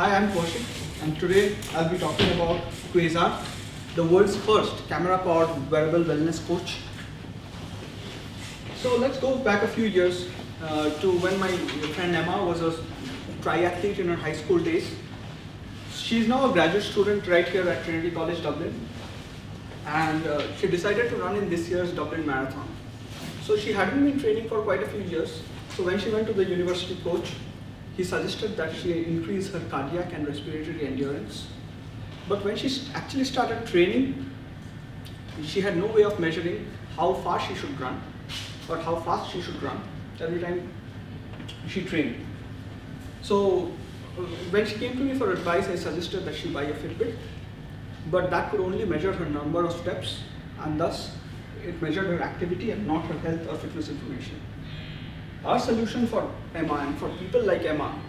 Hi, I'm Koushik, and today I'll be talking about QuasaR, the world's first camera-powered wearable wellness coach. So let's go back a few years to when my friend Emma was a triathlete in her high school days. She's now a graduate student right here at Trinity College, Dublin, and she decided to run in this year's Dublin Marathon. So she hadn't been training for quite a few years. So when she went to the university coach, he suggested that she increase her cardiac and respiratory endurance. But when she actually started training, she had no way of measuring how fast she should run or how fast she should run every time she trained. So when she came to me for advice, I suggested that she buy a Fitbit, but that could only measure her number of steps, and thus it measured her activity and not her health or fitness information. Our solution for Emma and for people like Emma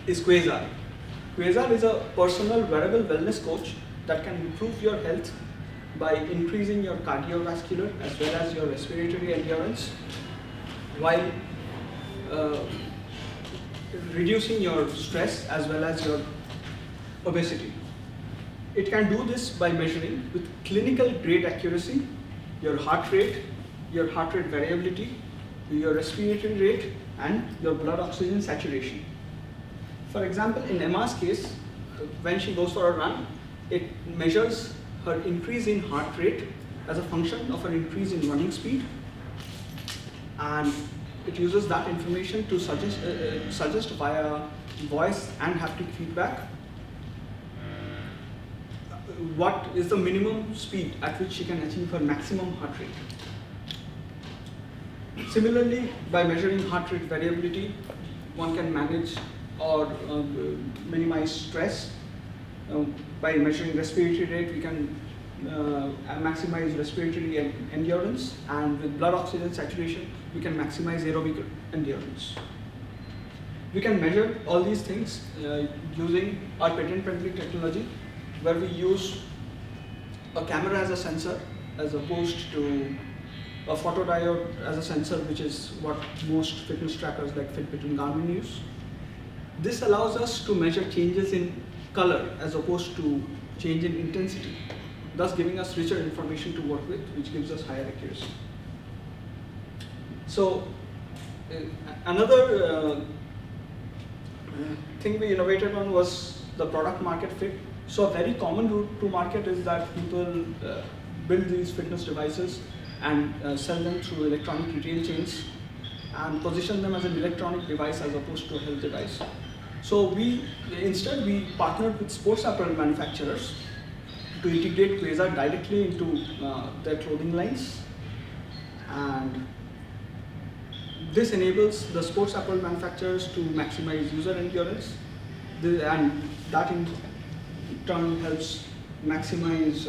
is QuasaR. QuasaR is a personal wearable wellness coach that can improve your health by increasing your cardiovascular as well as your respiratory endurance while reducing your stress as well as your obesity. It can do this by measuring with clinical grade accuracy your heart rate variability, your respiratory rate, and your blood oxygen saturation. For example, in Emma's case, when she goes for a run, it measures her increase in heart rate as a function of her increase in running speed, and it uses that information to suggest via voice and haptic feedback what is the minimum speed at which she can achieve her maximum heart rate. Similarly, by measuring heart rate variability, one can manage or minimize stress. By measuring respiratory rate, we can maximize respiratory endurance, and with blood oxygen saturation, we can maximize aerobic endurance. We can measure all these things using our patent-pending technology, where we use a camera as a sensor as opposed to a photodiode as a sensor, which is what most fitness trackers like Fitbit and Garmin use. This allows us to measure changes in color as opposed to change in intensity, thus giving us richer information to work with, which gives us higher accuracy. So another thing we innovated on was the product market fit. So a very common route to market is that people build these fitness devices and sell them through electronic retail chains and position them as an electronic device as opposed to a health device. So instead we partnered with sports apparel manufacturers to integrate QuasaR directly into their clothing lines, and this enables the sports apparel manufacturers to maximize user endurance, and that in turn helps maximize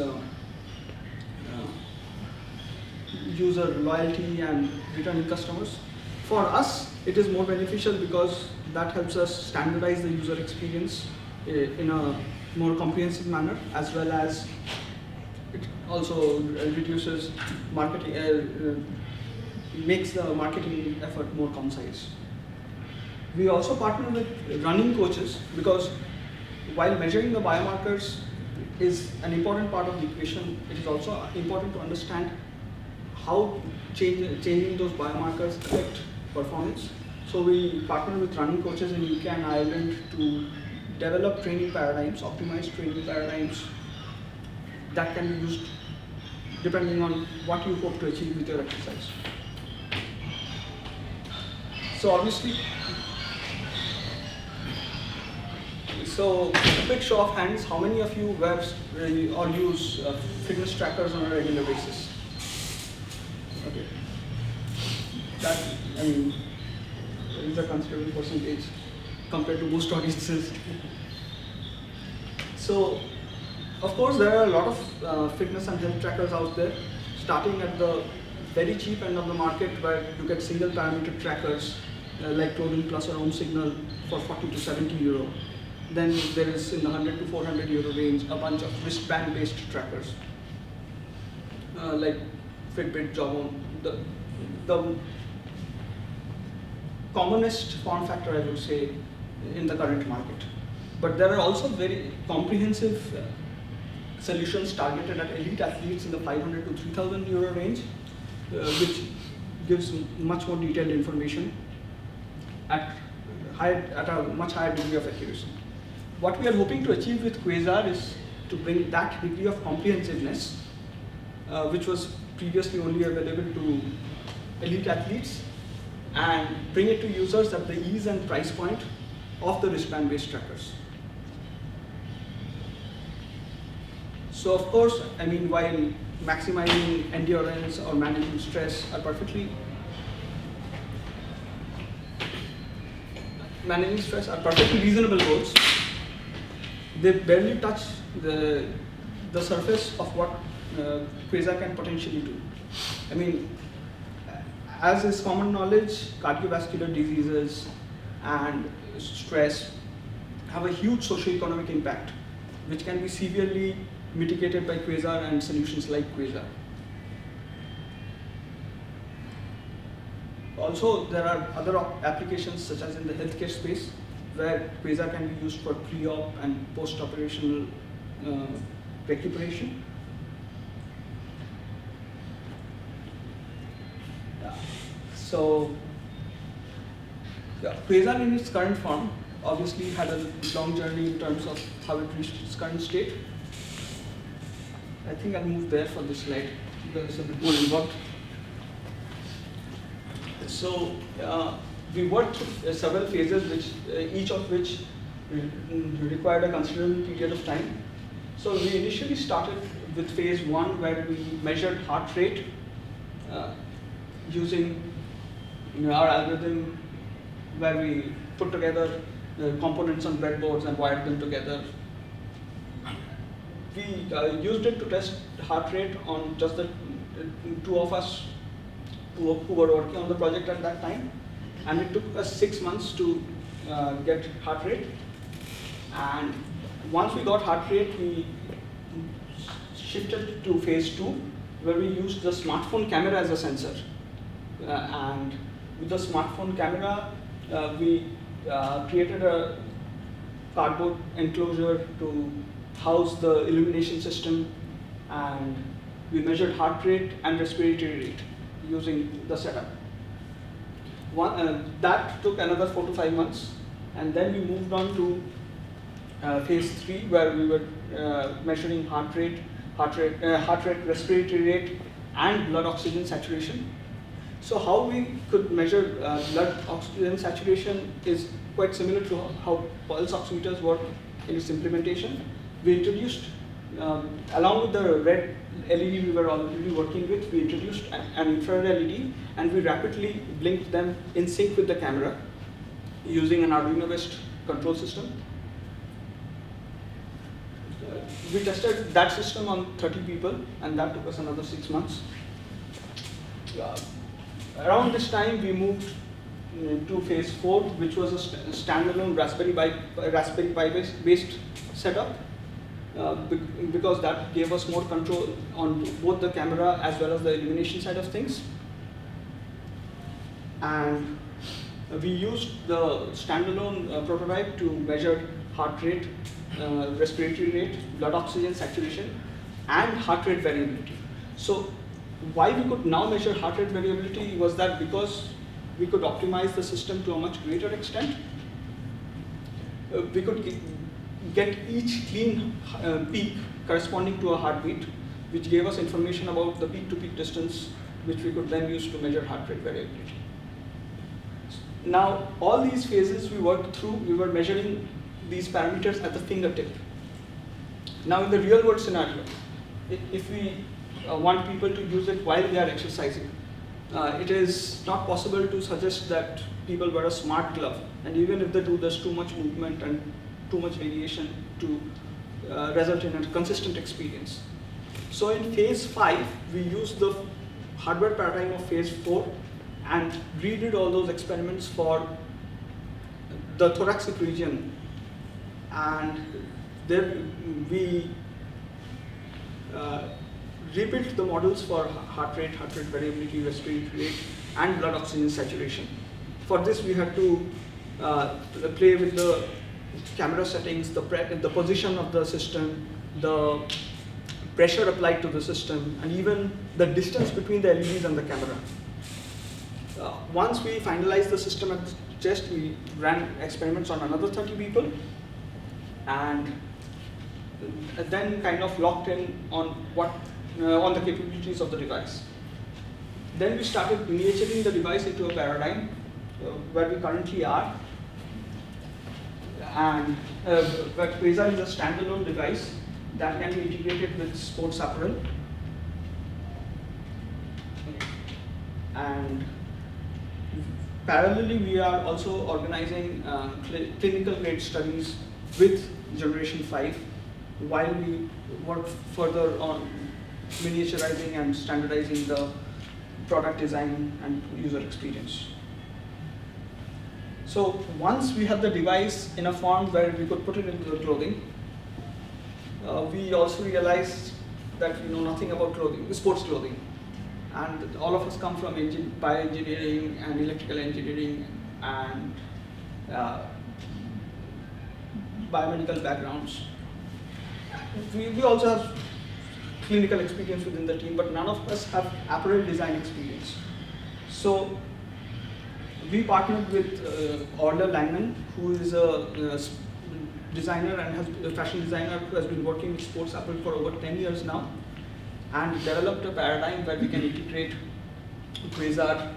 user loyalty and returning customers. For us, it is more beneficial because that helps us standardize the user experience in a more comprehensive manner, as well as it also reduces marketing, makes the marketing effort more concise. We also partner with running coaches because while measuring the biomarkers is an important part of the equation, it is also important to understand how changing those biomarkers affect performance. So we partner with running coaches in UK and Ireland to develop training paradigms, optimized training paradigms that can be used depending on what you hope to achieve with your exercise. So obviously, so a quick show of hands, how many of you wear or use fitness trackers on a regular basis? Okay. That, I mean, is a considerable percentage compared to most audiences. So, of course, there are a lot of fitness and health trackers out there, starting at the very cheap end of the market where you get single parameter trackers like Clothing Plus or Home Signal for 40 to 70 euro. Then there is in the 100 to 400 euro range a bunch of wristband based trackers like Fitbit, Jawbone. The commonest form factor, I would say, in the current market. But there are also very comprehensive solutions targeted at elite athletes in the 500 to 3,000 euro range, which gives much more detailed information at a much higher degree of accuracy. What we are hoping to achieve with QuasaR is to bring that degree of comprehensiveness, which was previously only available to elite athletes, and bring it to users at the ease and price point of the wristband-based trackers. So of course, I mean, while maximizing endurance or managing stress are perfectly reasonable goals, they barely touch the surface of what QuasaR can potentially do. I mean, as is common knowledge, cardiovascular diseases and stress have a huge socio-economic impact, which can be severely mitigated by QuasaR and solutions like QuasaR. Also, there are other applications such as in the healthcare space, where QuasaR can be used for pre-op and post-operational recuperation. So, QuasaR in its current form obviously had a long journey in terms of how it reached its current state. I think I'll move there for this slide because it's a bit more involved. So we worked through several phases, each of which required a considerable period of time. So we initially started with phase 1, where we measured heart rate using our algorithm, where we put together components on breadboards and wired them together. We used it to test heart rate on just the two of us who were working on the project at that time, and it took us 6 months to get heart rate. And once we got heart rate, we shifted to phase 2, where we used the smartphone camera as a sensor. And with the smartphone camera, we created a cardboard enclosure to house the illumination system, and we measured heart rate and respiratory rate using the setup. That took another 4 to 5 months, and then we moved on to phase 3, where we were measuring heart rate, respiratory rate, and blood oxygen saturation. So how we could measure blood oxygen saturation is quite similar to how pulse oximeters work in its implementation. We introduced, along with the red LED we were already working with, we introduced an infrared LED, and we rapidly blinked them in sync with the camera using an Arduino-based control system. We tested that system on 30 people, and that took us another 6 months. Around this time, we moved to phase 4, which was a standalone Raspberry Pi based setup, because that gave us more control on both the camera as well as the illumination side of things. And we used the standalone prototype to measure heart rate, respiratory rate, blood oxygen saturation, and heart rate variability. So why we could now measure heart rate variability was that because we could optimize the system to a much greater extent, we could get each clean peak corresponding to a heartbeat, which gave us information about the peak-to-peak distance, which we could then use to measure heart rate variability. Now, all these phases we worked through, we were measuring these parameters at the fingertip. Now, in the real-world scenario, if we want people to use it while they are exercising, it is not possible to suggest that people wear a smart glove, and even if they do, there's too much movement and too much variation to result in a consistent experience. So in phase 5, we used the hardware paradigm of phase 4 and redid all those experiments for the thoracic region, and then we rebuilt the models for heart rate variability, respiratory rate, and blood oxygen saturation. For this, we had to play with the camera settings, the position of the system, the pressure applied to the system, and even the distance between the LEDs and the camera. Once we finalized the system at the test, we ran experiments on another 30 people, and then kind of locked in on on the capabilities of the device. Then we started miniaturing the device into a paradigm where we currently are, and where QuasaR is a standalone device that can be integrated with sports apparel. And parallelly, we are also organizing clinical grade studies with Generation 5 while we work further on miniaturizing and standardizing the product design and user experience. So once we had the device in a form where we could put it into the clothing, we also realized that we know nothing about clothing, sports clothing. And all of us come from bioengineering and electrical engineering and biomedical backgrounds. We also have clinical experience within the team, but none of us have apparel design experience. So we partnered with Orla Langman, who is a designer and a fashion designer who has been working with sports apparel for over 10 years now, and developed a paradigm where we can integrate QuasaR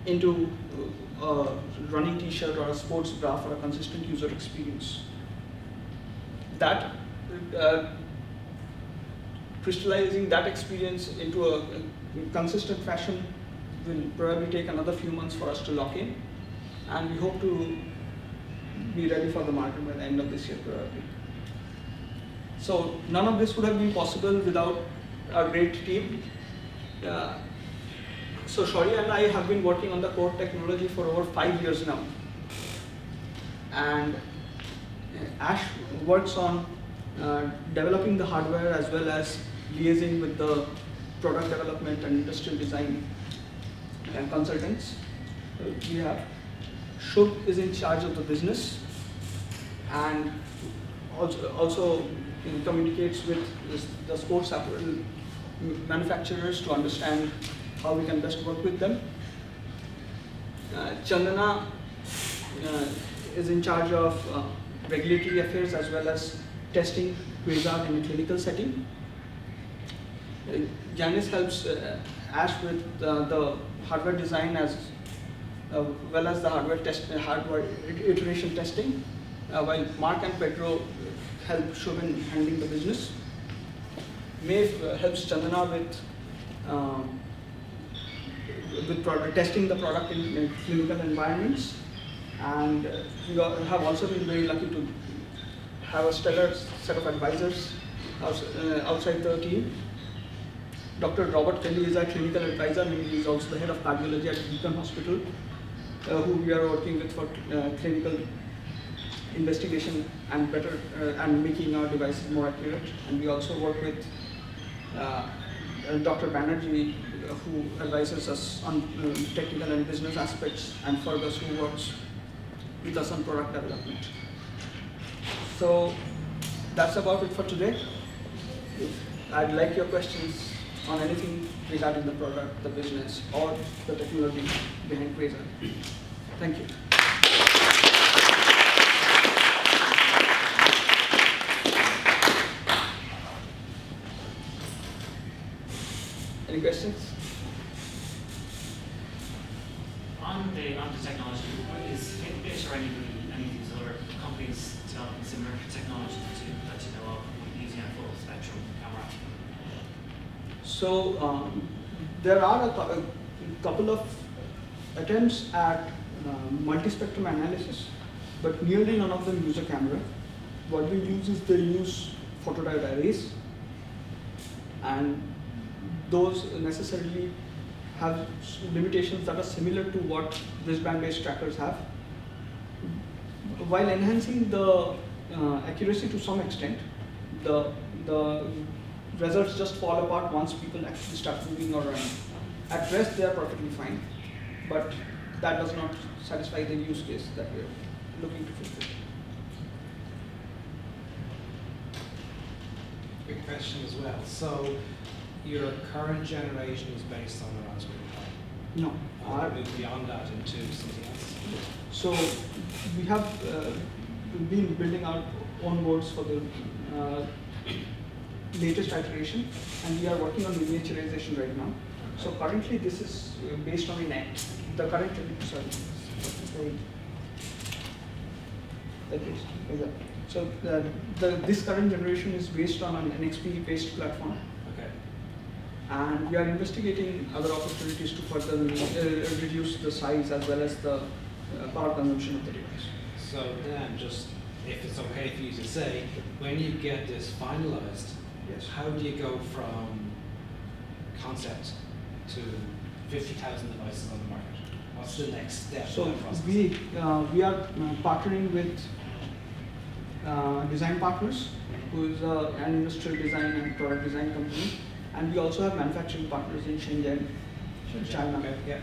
into a running t-shirt or a sports bra for a consistent user experience. That crystallizing that experience into a consistent fashion will probably take another few months for us to lock in, and we hope to be ready for the market by the end of this year probably. So none of this would have been possible without our great team. So Shaurya and I have been working on the core technology for over 5 years now. And Ash works on developing the hardware as well as liaising with the product development and industrial design consultants. We have Shubh is in charge of the business and also communicates with the sports apparel manufacturers to understand how we can best work with them. Chandana is in charge of regulatory affairs as well as testing QuasaR in a clinical setting. Janice helps Ash with the hardware design as well as the hardware iteration testing, while Mark and Pedro help Shubh in handling the business. Maeve helps Chandana with testing the product in clinical environments, and we have also been very lucky to have a stellar set of advisors outside the team. Dr. Robert Kelly is our clinical advisor, and he is also the head of cardiology at Beacon Hospital, who we are working with for clinical investigation and better and making our devices more accurate. And we also work with Dr. Banerjee, who advises us on technical and business aspects, and Fergus, who works with us on product development. So that's about it for today. I'd like your questions on anything regarding the product, the business, or the technology behind QuasaR. Thank you. Any questions? On the technology, is Finbit or any of these other companies developing similar technology that you know of using a full spectrum camera? So there are a couple of attempts at multi-spectrum analysis, but nearly none of them use a camera. What they use is they use photodiode arrays, and those necessarily have limitations that are similar to what wristband-based trackers have. While enhancing the accuracy to some extent, the results just fall apart once people actually start moving or running. At rest, they are perfectly fine, but that does not satisfy the use case that we're looking to fulfill. question as well. So your current generation is based on the Raspberry Pi. No. Or move beyond that into something else? So we have been building our own boards for the latest iteration, and we are working on miniaturization right now. So currently this is based on the current, sorry, so this current generation is based on an NXP based platform. Okay. And we are investigating other opportunities to further reduce the size as well as the power consumption of the device. So then, just if it's okay for you to say, when you get this finalized, Yes. how do you go from concept to 50,000 devices on the market? What's the next step So in that process? we are partnering with design partners, who is an industrial design and product design company, and we also have manufacturing partners in Shenzhen, China. Okay, yeah.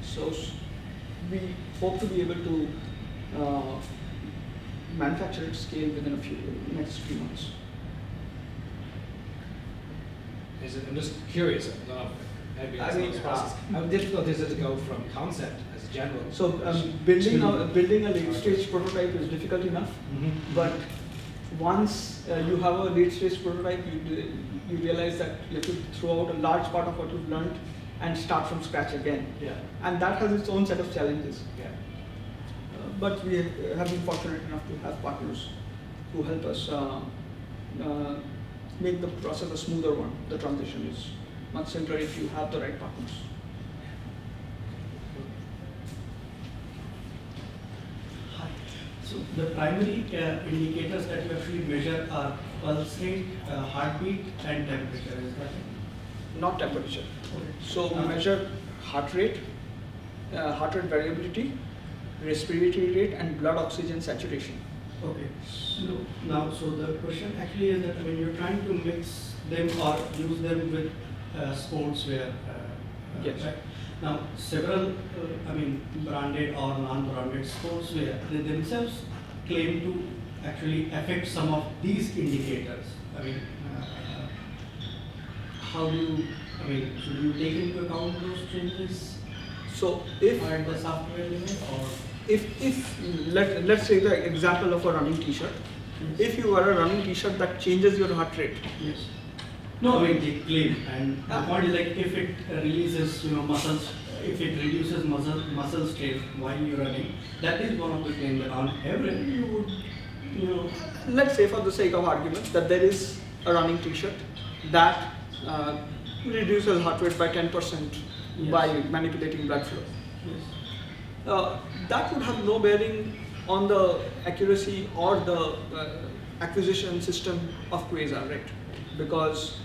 So we hope to be able to manufacture at scale within next few months. Is it, I'm just curious, I don't know, maybe that's I not mean, the process. How difficult is it to go from concept as a general? So building a late stage prototype is difficult enough, but once you have a late stage prototype, you realize that you have to throw out a large part of what you've learned and start from scratch again. Yeah. And that has its own set of challenges. Yeah. But we have been fortunate enough to have partners who help us make the process a smoother one. The transition is much simpler if you have the right partners. Hi. So the primary indicators that you actually measure are pulse rate, heartbeat, and temperature. Is that it? Not temperature. Okay. So we measure heart rate variability, respiratory rate, and blood oxygen saturation. Okay. So now, so the question actually is that when you're trying to mix them or use them with sportswear, Yes. right? Now, several, branded or non-branded sportswear, they themselves claim to actually affect some of these indicators. How do you, should you take into account those changes So if at the software limit or? let's say the example of a running t-shirt. If you wear a running t-shirt that changes your heart rate, Yes. No, they claim, and the point is like if it releases, muscles, if it reduces muscle strength while you're running, that is one of the claims that on average you would, let's say for the sake of argument that there is a running t-shirt that reduces heart rate by 10% Yes. by manipulating blood flow. Yes. That would have no bearing on the accuracy or the acquisition system of QuasaR, right? Because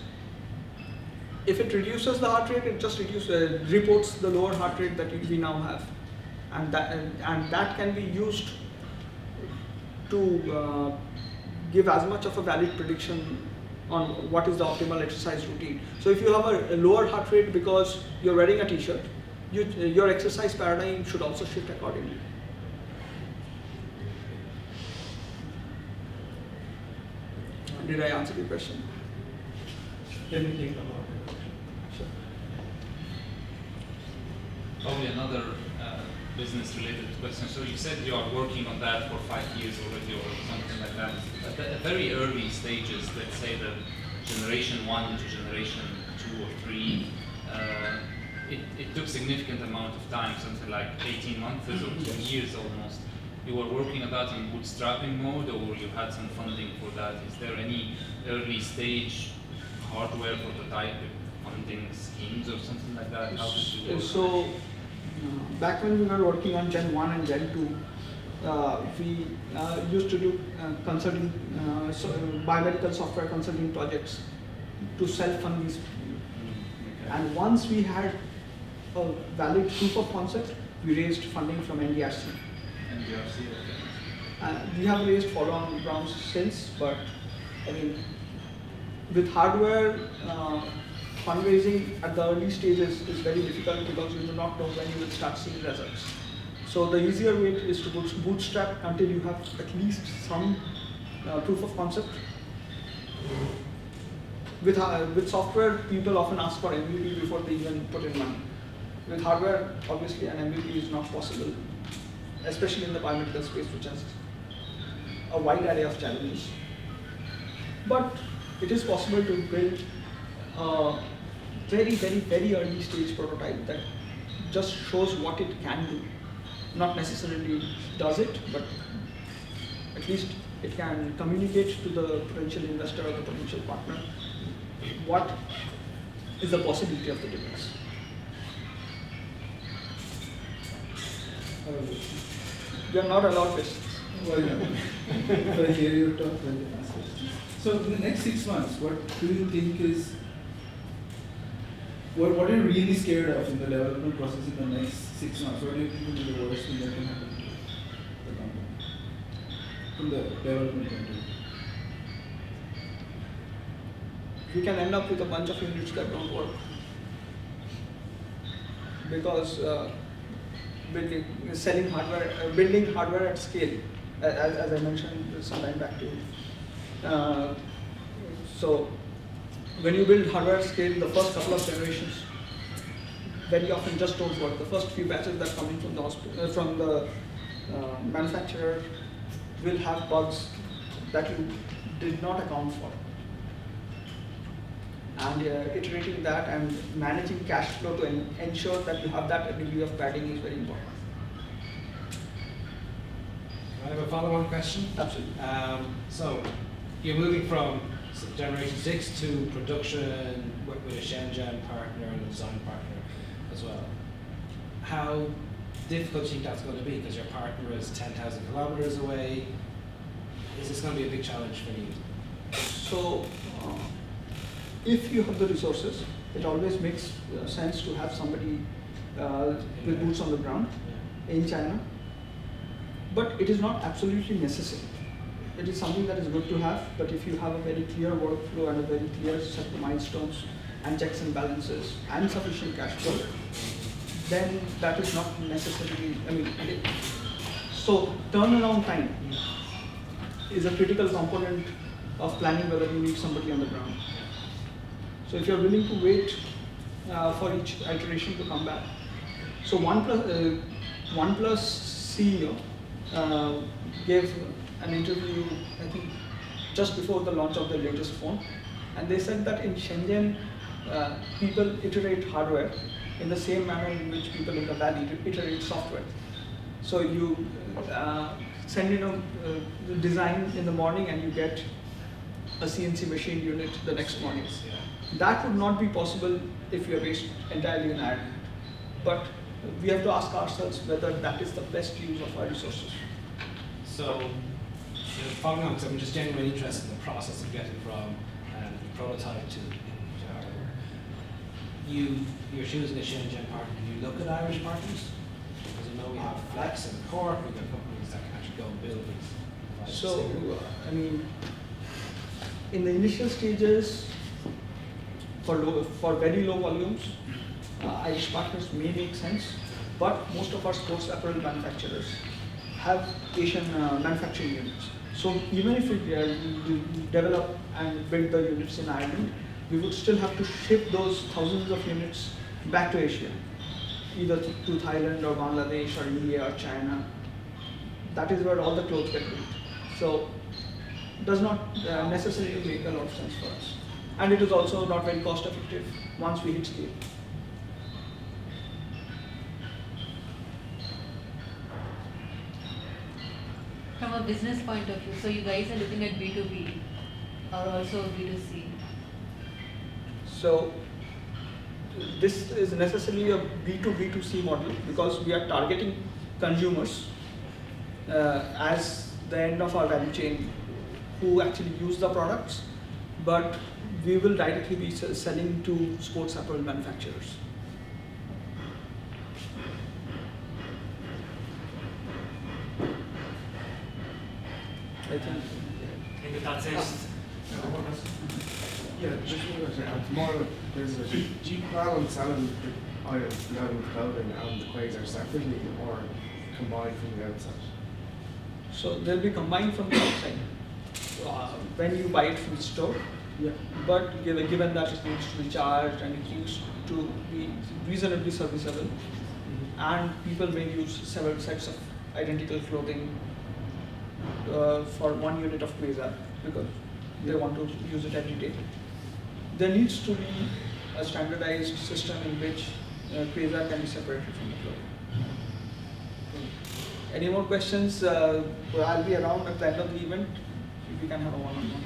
if it reduces the heart rate, it just reports the lower heart rate that we now have, and that can be used to give as much of a valid prediction on what is the optimal exercise routine. So if you have a lower heart rate because you're wearing a t-shirt, your exercise paradigm should also shift accordingly. Did I answer your question? Let me think about it. Sure. Probably another business-related question. So you said you are working on that for 5 years already, or something like that. At the very early stages, let's say the generation 1 to generation 2 or 3, it took significant amount of time, something like 18 months or 2 years almost. You were working on that in bootstrapping mode, or you had some funding for that? Is there any early stage hardware prototype funding schemes or something like that? How did you work? So back when we were working on Gen 1 and Gen 2, we used to do consulting, biomedical software consulting projects to self-fund these. And once we had a valid proof of concept, we raised funding from NDRC. NDRC, okay. We have raised follow-on rounds since, but with hardware, fundraising at the early stages is very difficult because you do not know when you will start seeing results. So the easier way is to bootstrap until you have at least some proof of concept. with software, people often ask for MVP before they even put in money. With hardware, obviously, an MVP is not possible, especially in the biomedical space, which has a wide array of challenges. But it is possible to build a very, very, very early stage prototype that just shows what it can do. Not necessarily does it, but at least it can communicate to the potential investor or the potential partner what is the possibility of the device. We are not allowed this. Well, yeah. If I hear you talk, then you ask questions. So in the next 6 months, what do you think is, what are you really scared of in the development process in the next 6 months? What do you think will be the worst thing that can happen to the company from the development point of view? We can end up with a bunch of units that don't work. Because building hardware at scale, as I mentioned some time back to you. So when you build hardware at scale, the first couple of generations very often just don't work. The first few batches that come in from the manufacturer will have bugs that you did not account for. And iterating that and managing cash flow to ensure that you have that degree of padding is very important. I have a follow-on question. Absolutely. So you're moving from generation 6 to production with a Shenzhen partner and a design partner as well. How difficult do you think that's going to be? Because your partner is 10,000 kilometers away. Is this going to be a big challenge for you? So, if you have the resources, it always makes sense to have somebody with boots on the ground in China. But it is not absolutely necessary. It is something that is good to have, but if you have a very clear workflow and a very clear set of milestones and checks and balances and sufficient cash flow, then that is not necessarily, so turnaround time is a critical component of planning whether you need somebody on the ground. So if you're willing to wait for each iteration to come back. So OnePlus CEO gave an interview, I think, just before the launch of the latest phone, and they said that in Shenzhen, people iterate hardware in the same manner in which people in the valley iterate software. So you send in a design in the morning and you get a CNC machine unit the next morning. That would not be possible if we are based entirely in Ireland. But we have to ask ourselves whether that is the best use of our resources. So, following on, because I'm just genuinely interested in the process of getting from prototype to hardware. You're choosing a Shenzhen partner. Do you look at Irish partners? Because I know we have Flex and Cork, we've got companies that can actually go and build these. So, in the initial stages, for very low volumes, Irish partners may make sense, but most of our sports apparel manufacturers have Asian manufacturing units. So even if we develop and build the units in Ireland, we would still have to ship those thousands of units back to Asia, either to Thailand or Bangladesh or India or China. That is where all the clothes get built. So it does not necessarily make a lot of sense for us. And it is also not very cost effective once we hit scale. From a business point of view, so you guys are looking at B2B or also B2C? So this is necessarily a B2B2C model because we are targeting consumers as the end of our value chain who actually use the products, but we will directly be selling to sports apparel manufacturers. I think that's it. Yeah, just one question. More business. Do you plan on selling the item clothing and the QuasaR separately or combined from the outside? so they'll be combined from the outside. When you buy it from the store, Yeah. But given that it needs to be charged and it needs to be reasonably serviceable, and people may use several sets of identical clothing for 1 unit of QuasaR because they want to use it every day. There needs to be a standardized system in which QuasaR can be separated from the clothing. Any more questions? I'll be around at the end of the event if we can have a one-on-one.